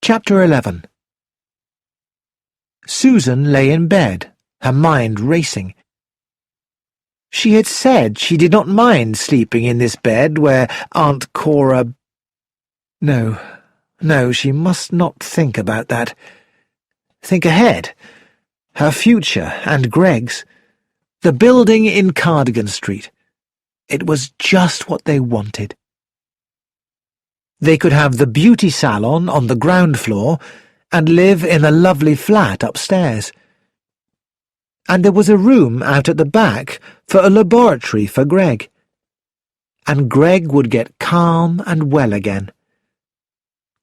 Chapter 11. Susan lay in bed, her mind racing. She had said she did not mind sleeping in this bed where Aunt Cora— No, she must not think about that. Think ahead. Her future and Greg's. The building in Cardigan Street. It was just what they wanted. They could have the beauty salon on the ground floor and live in a lovely flat upstairs. And there was a room out at the back for a laboratory for Greg. And Greg would get calm and well again.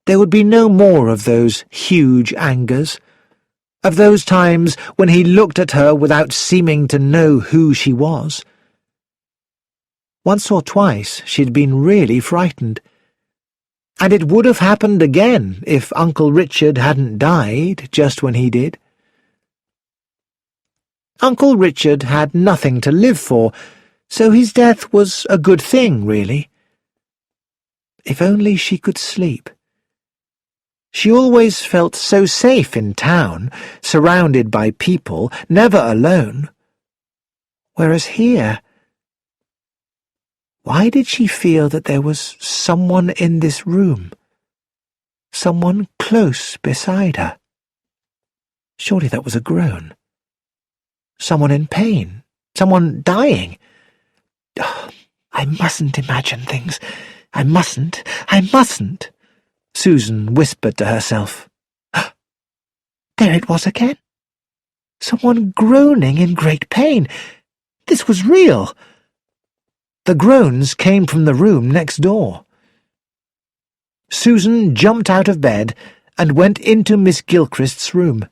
There would be no more of those huge angers, of those times when he looked at her without seeming to know who she was. Once or twice she'd been really frightened. And it would have happened again if Uncle Richard hadn't died just when he did. Uncle Richard had nothing to live for, so his death was a good thing, really. If only she could sleep. She always felt so safe in town, surrounded by people, never alone. Whereas here— Why did she feel that there was someone in this room? Someone close beside her? Surely that was a groan. Someone in pain. Someone dying. Oh, I mustn't imagine things. I mustn't. Susan whispered to herself. There it was again. Someone groaning in great pain. This was real. The groans came from the room next door. Susan jumped out of bed and went into Miss Gilchrist's room.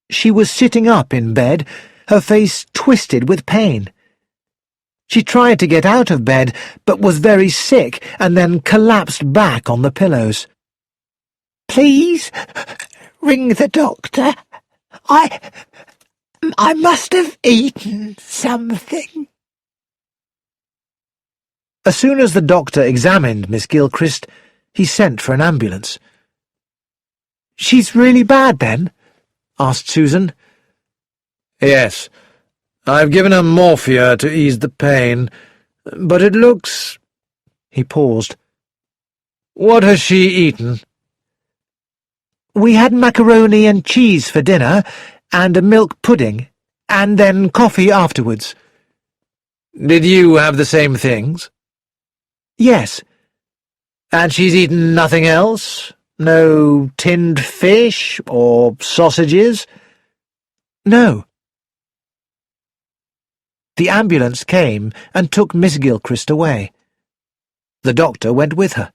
She was sitting up in bed, her face twisted with pain. She tried to get out of bed, but was very sick and then collapsed back on the pillows. "Please, ring the doctor. I must have eaten something." As soon as the doctor examined Miss Gilchrist, he sent for an ambulance. "She's really bad, then?" asked Susan. "Yes. I've given her morphia to ease the pain, but it looks—" He paused. "What has she eaten?" "We had macaroni and cheese for dinner, and a milk pudding, and then coffee afterwards." "Did you have the same things?" "Yes." "And she's eaten nothing else? No tinned fish or sausages?" "No." The ambulance came and took Miss Gilchrist away. The doctor went with her.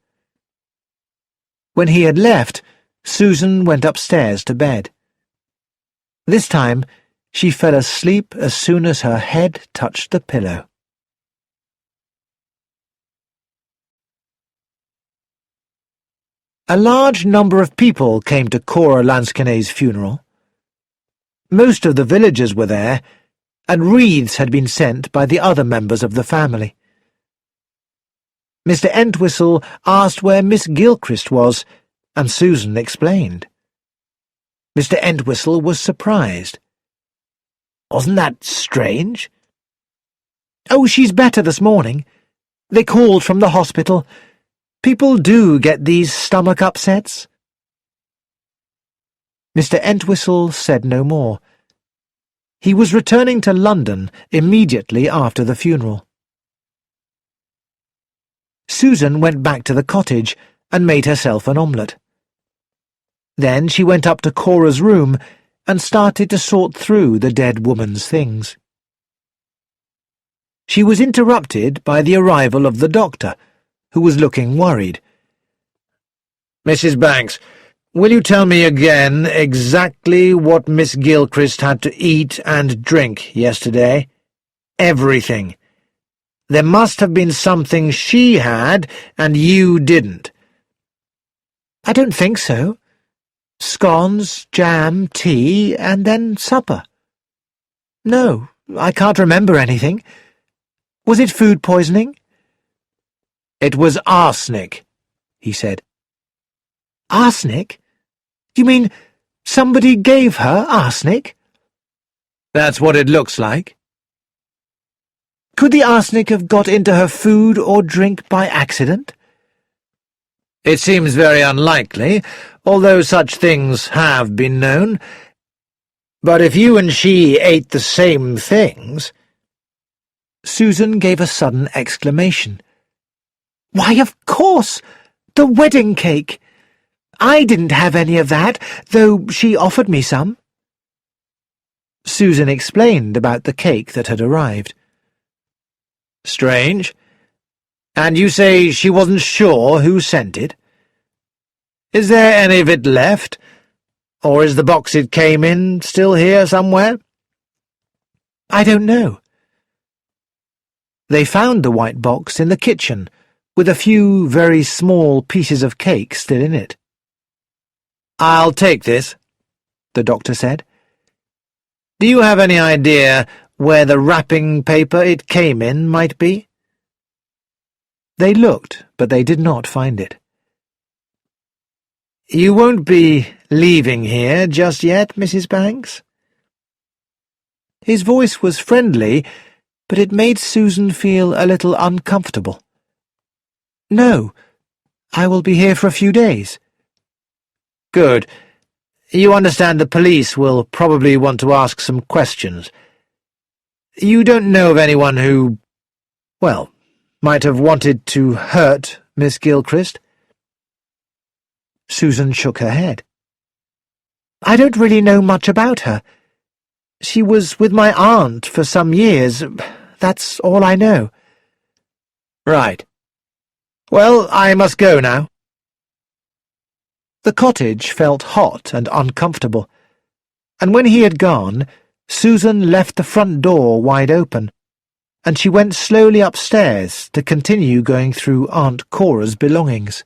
When he had left, Susan went upstairs to bed. This time she fell asleep as soon as her head touched the pillow. A large number of people came to Cora Lansquenet's funeral. Most of the villagers were there, and wreaths had been sent by the other members of the family. Mr. Entwistle asked where Miss Gilchrist was, and Susan explained. Mr. Entwistle was surprised. "Wasn't that strange?" "Oh, she's better this morning. They called from the hospital. People do get these stomach upsets." Mr. Entwistle said no more. He was returning to London immediately after the funeral. Susan went back to the cottage and made herself an omelette. Then she went up to Cora's room and started to sort through the dead woman's things. She was interrupted by the arrival of the doctor, who was looking worried. "Mrs. Banks, will you tell me again exactly what Miss Gilchrist had to eat and drink yesterday? Everything. There must have been something she had and you didn't." "I don't think so. Scones, jam, tea, and then supper. No, I can't remember anything. Was it food poisoning?" "It was arsenic," he said. Arsenic? You mean somebody gave her arsenic? That's what it looks like. Could the arsenic have got into her food or drink by accident? It seems very unlikely, although such things have been known. But if you and she ate the same things— Susan gave a sudden exclamation. Why, of course! The wedding cake! I didn't have any of that, though she offered me some. Susan explained about the cake that had arrived. Strange. And you say she wasn't sure who sent it? Is there any of it left? Or is the box it came in still here somewhere? I don't know. They found the white box in the kitchen, with a few very small pieces of cake still in it. I'll take this, the doctor said. Do you have any idea where the wrapping paper it came in might be? They looked, but they did not find it. You won't be leaving here just yet, Mrs. Banks? His voice was friendly, but it made Susan feel a little uncomfortable. No, I will be here for a few days. Good. You understand the police will probably want to ask some questions. You don't know of anyone who, well, might have wanted to hurt Miss Gilchrist? Susan shook her head. I don't really know much about her. She was with my aunt for some years. That's all I know. Right. Well, I must go now. The cottage felt hot and uncomfortable, and when he had gone, Susan left the front door wide open, and she went slowly upstairs to continue going through Aunt Cora's belongings.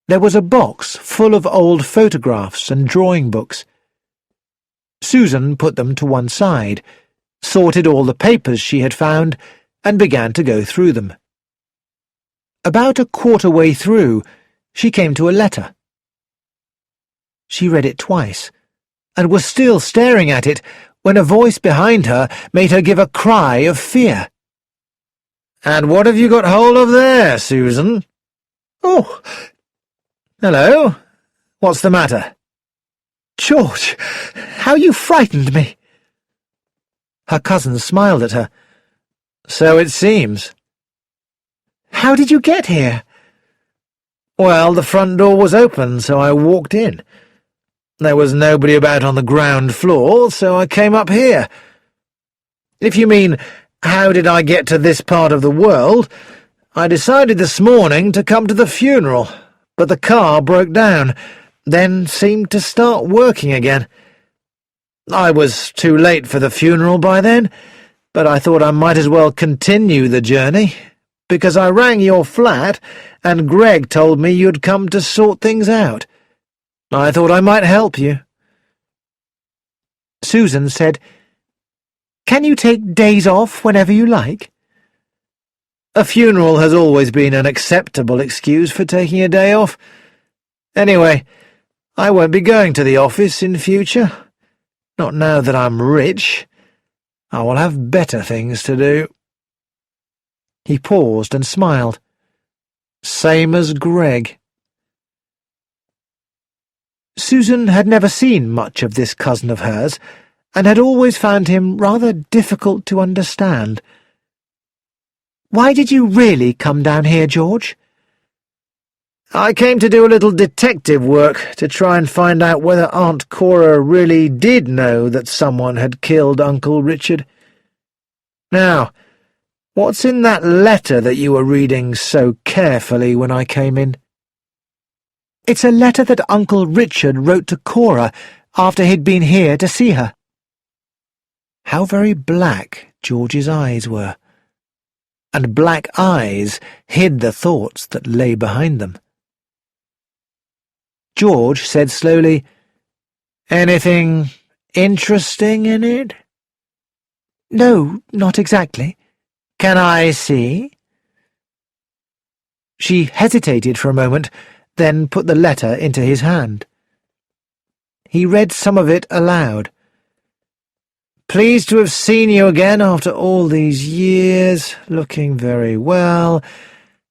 There was a box full of old photographs and drawing books. Susan put them to one side, sorted all the papers she had found, and began to go through them. About a quarter way through, she came to a letter. She read it twice, and was still staring at it when a voice behind her made her give a cry of fear. "And what have you got hold of there, Susan?" "Oh, hello. What's the matter?" "George, how you frightened me." Her cousin smiled at her. "So it seems." "How did you get here?" "Well, the front door was open, so I walked in. There was nobody about on the ground floor, so I came up here. If you mean, how did I get to this part of the world, I decided this morning to come to the funeral, but the car broke down, then seemed to start working again. I was too late for the funeral by then, but I thought I might as well continue the journey, because I rang your flat, and Greg told me you'd come to sort things out. I thought I might help you." Susan said, "Can you take days off whenever you like?" "A funeral has always been an acceptable excuse for taking a day off. Anyway, I won't be going to the office in future. Not now that I'm rich. I will have better things to do." He paused and smiled. "Same as Greg." Susan had never seen much of this cousin of hers, and had always found him rather difficult to understand. "Why did you really come down here, George?" "I came to do a little detective work to try and find out whether Aunt Cora really did know that someone had killed Uncle Richard. Now, what's in that letter that you were reading so carefully when I came in?" "It's a letter that Uncle Richard wrote to Cora after he'd been here to see her." How very black George's eyes were, and black eyes hid the thoughts that lay behind them. George said slowly, "Anything interesting in it?" "No, not exactly." "Can I see?" She hesitated for a moment, then put the letter into his hand. He read some of it aloud. "Pleased to have seen you again after all these years, looking very well.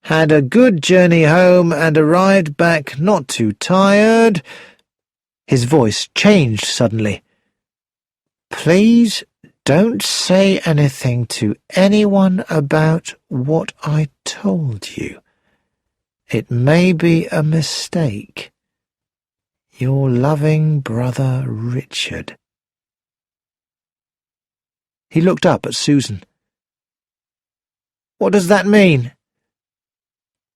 Had a good journey home and arrived back not too tired." His voice changed suddenly. "Please don't say anything to anyone about what I told you. It may be a mistake. Your loving brother Richard." He looked up at Susan. "What does that mean?"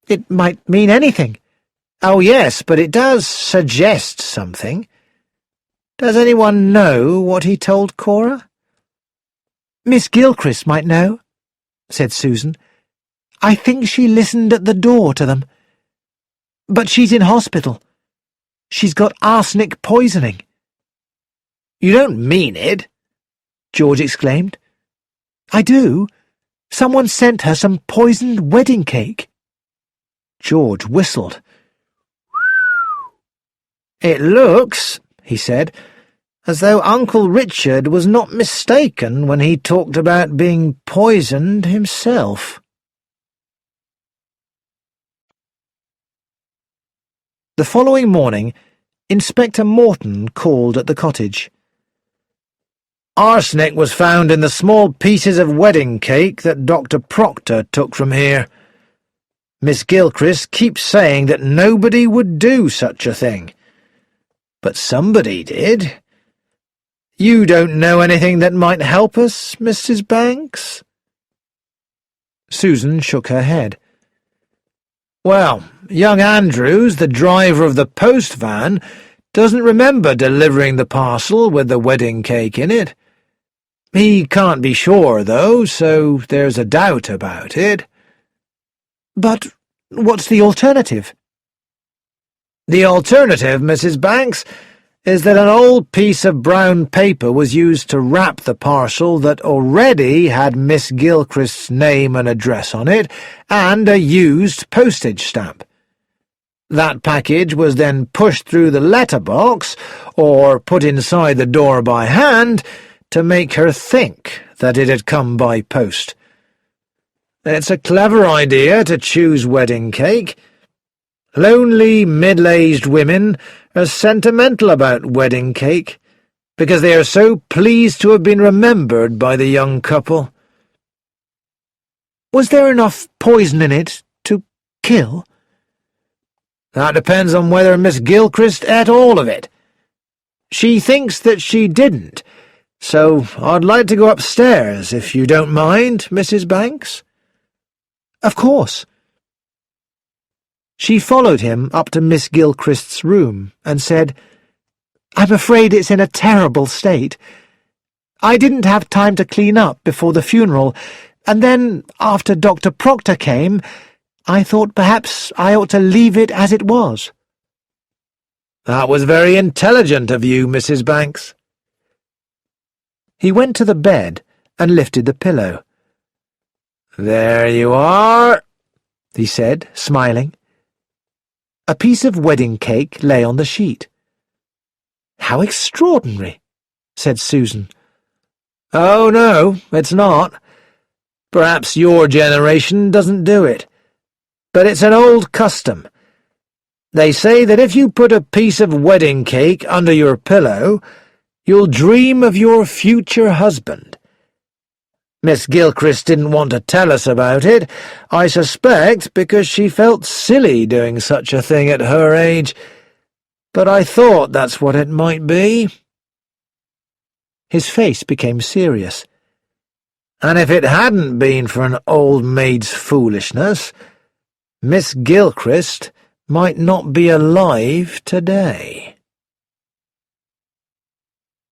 "It might mean anything." "Oh, yes, but it does suggest something. Does anyone know what he told Cora?" "Miss Gilchrist might know," said Susan. "I think she listened at the door to them. But she's in hospital. She's got arsenic poisoning." "You don't mean it?" George exclaimed. "I do. Someone sent her some poisoned wedding cake." George whistled. "It looks," he said, "as though Uncle Richard was not mistaken when he talked about being poisoned himself." The following morning, Inspector Morton called at the cottage. "Arsenic was found in the small pieces of wedding cake that Dr. Proctor took from here. Miss Gilchrist keeps saying that nobody would do such a thing. But somebody did. You don't know anything that might help us, Mrs. Banks?" Susan shook her head. "Well, young Andrews, the driver of the post van, doesn't remember delivering the parcel with the wedding cake in it. He can't be sure, though, so there's a doubt about it." "But what's the alternative?" "The alternative, Mrs. Banks, is that an old piece of brown paper was used to wrap the parcel that already had Miss Gilchrist's name and address on it, and a used postage stamp. That package was then pushed through the letterbox, or put inside the door by hand, to make her think that it had come by post. It's a clever idea to choose wedding cake. Lonely, middle-aged women are sentimental about wedding cake, because they are so pleased to have been remembered by the young couple." "Was there enough poison in it to kill?" "That depends on whether Miss Gilchrist ate all of it. She thinks that she didn't, so I'd like to go upstairs, if you don't mind, Mrs. Banks." "Of course." She followed him up to Miss Gilchrist's room and said, "I'm afraid it's in a terrible state. I didn't have time to clean up before the funeral, and then, after Dr. Proctor came, I thought perhaps I ought to leave it as it was." "That was very intelligent of you, Mrs. Banks." He went to the bed and lifted the pillow. "There you are," he said, smiling. A piece of wedding cake lay on the sheet. "How extraordinary," said Susan. "Oh, no, it's not. Perhaps your generation doesn't do it. But it's an old custom. They say that if you put a piece of wedding cake under your pillow, you'll dream of your future husband. Miss Gilchrist didn't want to tell us about it, I suspect because she felt silly doing such a thing at her age, but I thought that's what it might be." His face became serious. "And if it hadn't been for an old maid's foolishness, Miss Gilchrist might not be alive today."